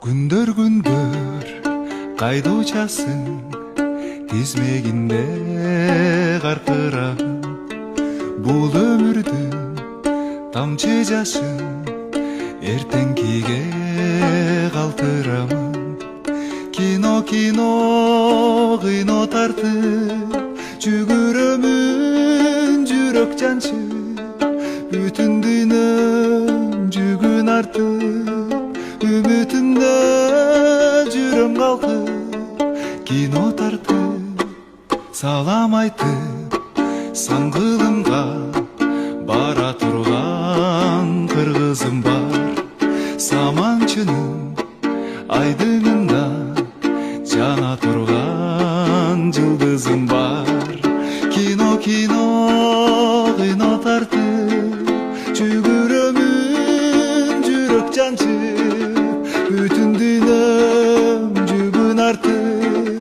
Күндөр кайда учасың, тизмегинде каркырам. Бул өмүрдүн тамчы жашын эртеңкиге калтырамын. Кино кыйно тартып жүгүрөмүн, жүрөк жанчып, бүтүн дүйнөм жүгүн артып, үмүтүмдө жүрөм калкып. Кино тартып, салам айтып, саңгылымга бара турган кыргызым бар. Саманчынын айдыңында жана турган жылдызым бар. Кино кыйно тартып, жүгүрөмүн, жүрөк жанчып, бүтүн дүйнөм жүгүн артып.